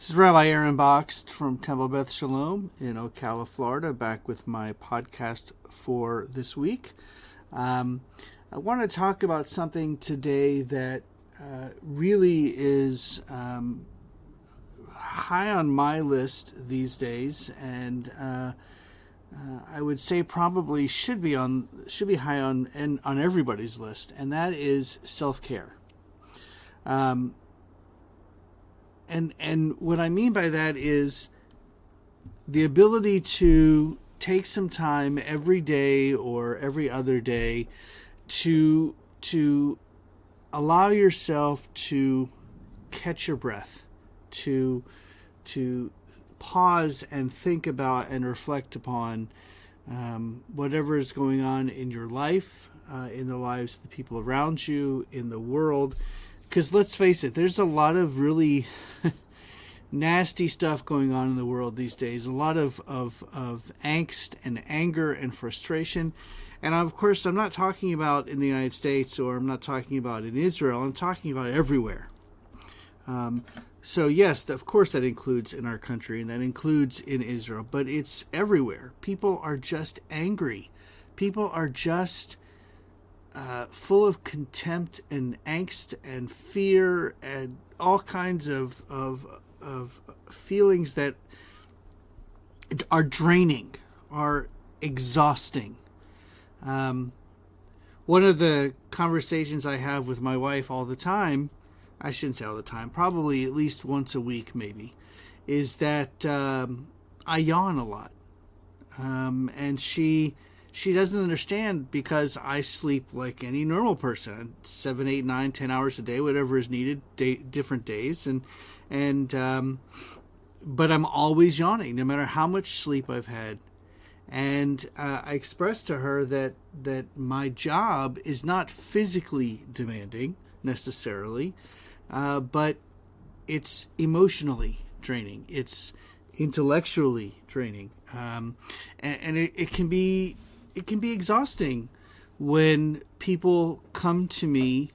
This is Rabbi Aaron Boxt from Temple Beth Shalom in Ocala, Florida, back with my podcast for this week. I want to talk about something today that really is high on my list these days, and I would say probably should be high on everybody's list, and that is self-care. And what I mean by that is the ability to take some time every day or every other day to allow yourself to catch your breath, to pause and think about and reflect upon whatever is going on in your life, in the lives of the people around you, in the world. Because let's face it, there's a lot of really nasty stuff going on in the world these days. A lot of angst and anger and frustration. And of course, I'm not talking about in the United States, or I'm not talking about in Israel. I'm talking about everywhere. So yes, of course that includes in our country, and that includes in Israel. But it's everywhere. People are just angry. People are just full of contempt and angst and fear and all kinds of feelings that are draining, are exhausting. One of the conversations I have with my wife all the time, I shouldn't say all the time, probably at least once a week maybe, is that I yawn a lot. And she doesn't understand, because I sleep like any normal person, 7, 8, 9, 10 hours a day, whatever is needed, different days, but I'm always yawning, no matter how much sleep I've had. And I expressed to her that my job is not physically demanding necessarily, but it's emotionally draining. It's intellectually draining, and it can be exhausting when people come to me,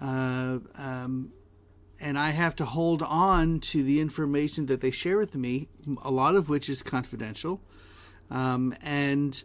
and I have to hold on to the information that they share with me, a lot of which is confidential. And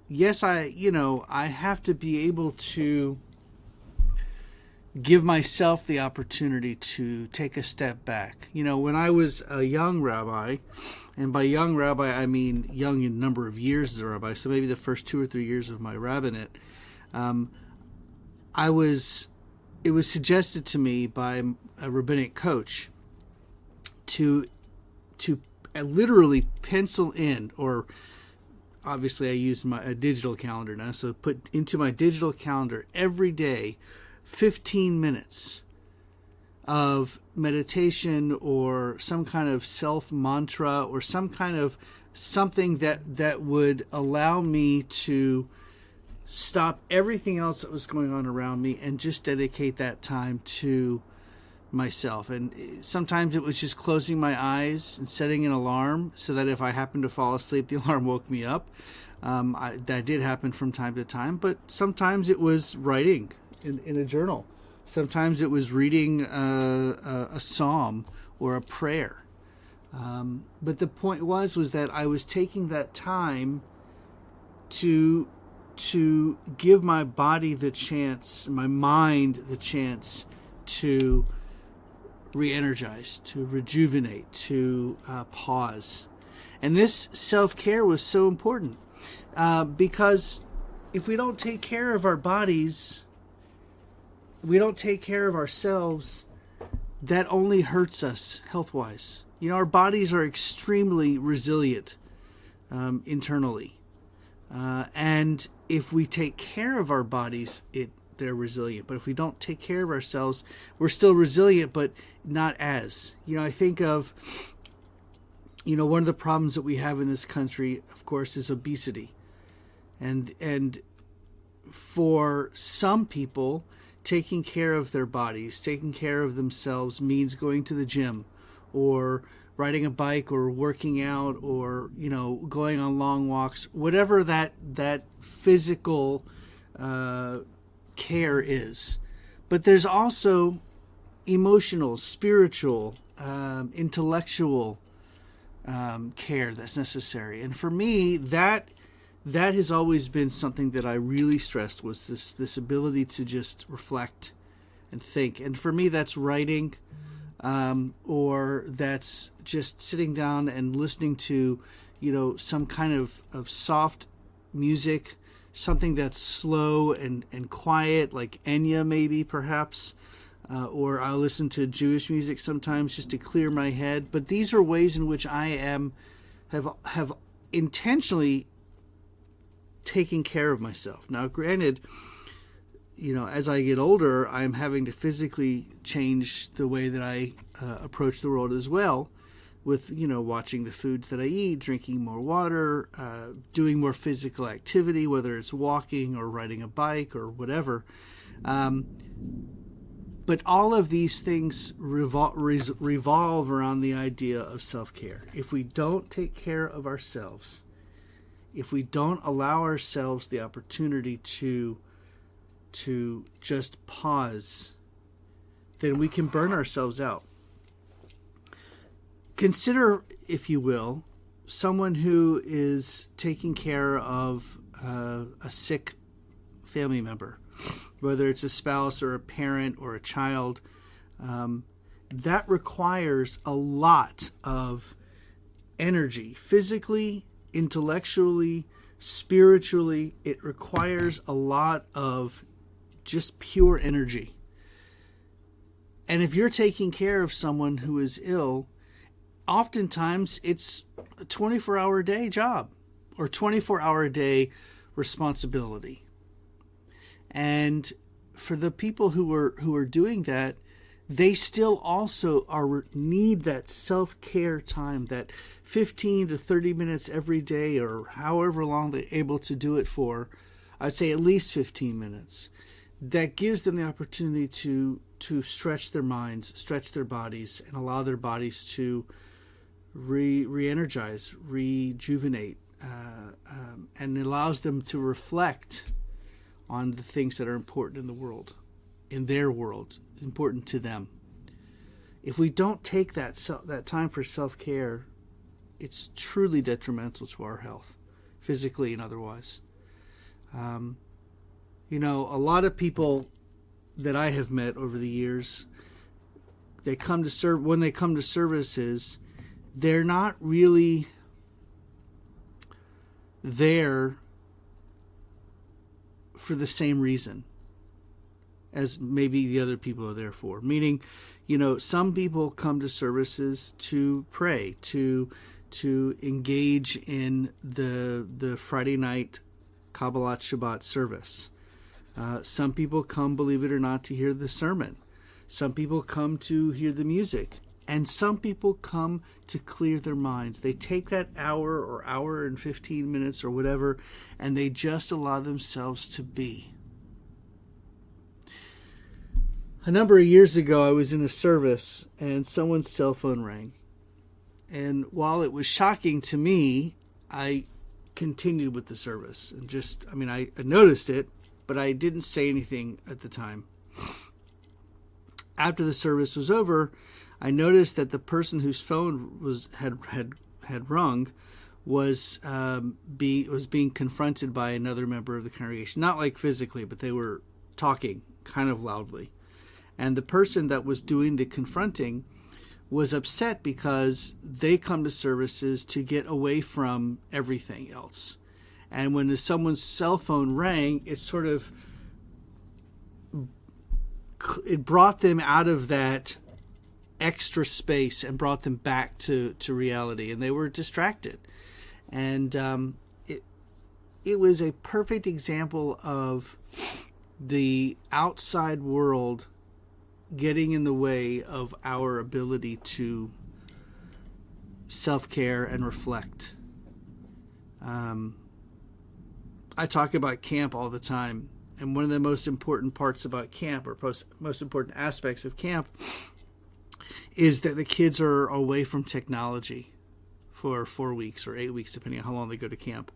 yes, I have to be able to give myself the opportunity to take a step back. When I was a young rabbi, and by young rabbi I mean young in number of years as a rabbi, so maybe the first 2 or 3 years of my rabbinate, it was suggested to me by a rabbinic coach to literally pencil in, or obviously I use a digital calendar now, so put into my digital calendar every day 15 minutes of meditation, or some kind of self mantra, or some kind of something that would allow me to stop everything else that was going on around me and just dedicate that time to myself. And sometimes it was just closing my eyes and setting an alarm so that if I happened to fall asleep, the alarm woke me up. That did happen from time to time, but sometimes it was writing in a journal. Sometimes it was reading a psalm or a prayer. But the point was that I was taking that time to give my body the chance, my mind the chance to re-energize, to rejuvenate, to pause. And this self-care was so important, because if we don't take care of our bodies, we don't take care of ourselves, that only hurts us health-wise. Our bodies are extremely resilient internally. And if we take care of our bodies, they're resilient. But if we don't take care of ourselves, we're still resilient, but not as. I think of, one of the problems that we have in this country, of course, is obesity. And for some people, taking care of their bodies, taking care of themselves means going to the gym, or riding a bike, or working out, or going on long walks, whatever that physical care is. But there's also emotional, spiritual, intellectual care that's necessary. And for me, that has always been something that I really stressed, was this ability to just reflect and think. And for me, that's writing, or that's just sitting down and listening to, some kind of soft music, something that's slow and quiet, like Enya maybe, perhaps. Or I'll listen to Jewish music sometimes just to clear my head. But these are ways in which I have intentionally taking care of myself. Now, granted, as I get older, I'm having to physically change the way that I approach the world as well, with, watching the foods that I eat, drinking more water, doing more physical activity, whether it's walking or riding a bike or whatever. But all of these things revolve around the idea of self-care. If we don't take care of ourselves, if we don't allow ourselves the opportunity to just pause, then we can burn ourselves out. Consider, if you will, someone who is taking care of a sick family member, whether it's a spouse or a parent or a child. That requires a lot of energy, physically, intellectually, spiritually. It requires a lot of just pure energy. And if you're taking care of someone who is ill, oftentimes it's a 24-hour day job or 24-hour day responsibility. And for the people who are doing that, they still also need that self-care time, that 15 to 30 minutes every day, or however long they're able to do it for. I'd say at least 15 minutes. That gives them the opportunity to stretch their minds, stretch their bodies, and allow their bodies to re-energize, rejuvenate, and allows them to reflect on the things that are important in the world, in their world, important to them. If we don't take that time for self-care, it's truly detrimental to our health, physically and otherwise. A lot of people that I have met over the years, when they come to services, they're not really there for the same reason as maybe the other people are there for. Meaning, some people come to services to pray, to engage in the Friday night Kabbalat Shabbat service. Some people come, believe it or not, to hear the sermon. Some people come to hear the music. And some people come to clear their minds. They take that hour or hour and 15 minutes or whatever, and they just allow themselves to be. A number of years ago, I was in a service, and someone's cell phone rang. And while it was shocking to me, I continued with the service. And I noticed it, but I didn't say anything at the time. After the service was over, I noticed that the person whose phone had rung was being confronted by another member of the congregation. Not like physically, but they were talking kind of loudly. And the person that was doing the confronting was upset because they come to services to get away from everything else. And when someone's cell phone rang, it brought them out of that extra space and brought them back to reality, and they were distracted. And it was a perfect example of the outside world getting in the way of our ability to self-care and reflect. I talk about camp all the time, and one of the most important parts about camp, or most important aspects of camp, is that the kids are away from technology for 4 weeks or 8 weeks, depending on how long they go to camp.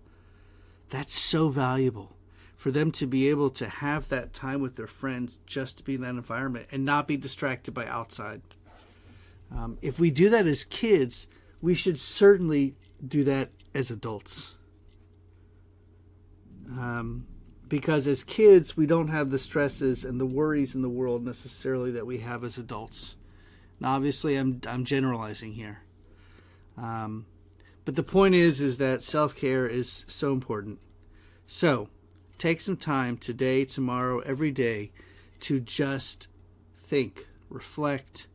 That's so valuable for them to be able to have that time with their friends, just to be in that environment and not be distracted by outside. If we do that as kids, we should certainly do that as adults. Because as kids, we don't have the stresses and the worries in the world necessarily that we have as adults. Now, obviously, I'm generalizing here. But the point is that self-care is so important. So, take some time today, tomorrow, every day to just think, reflect,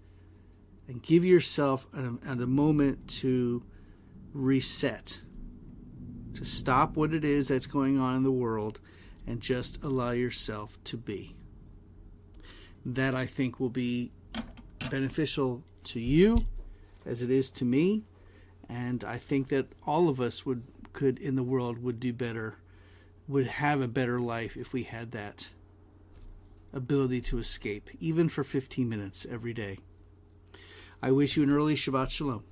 and give yourself a moment to reset, to stop what it is that's going on in the world and just allow yourself to be. That, I think, will be beneficial to you as it is to me, and I think that all of us could in the world would do better, would have a better life if we had that ability to escape, even for 15 minutes every day. I wish you an early Shabbat Shalom.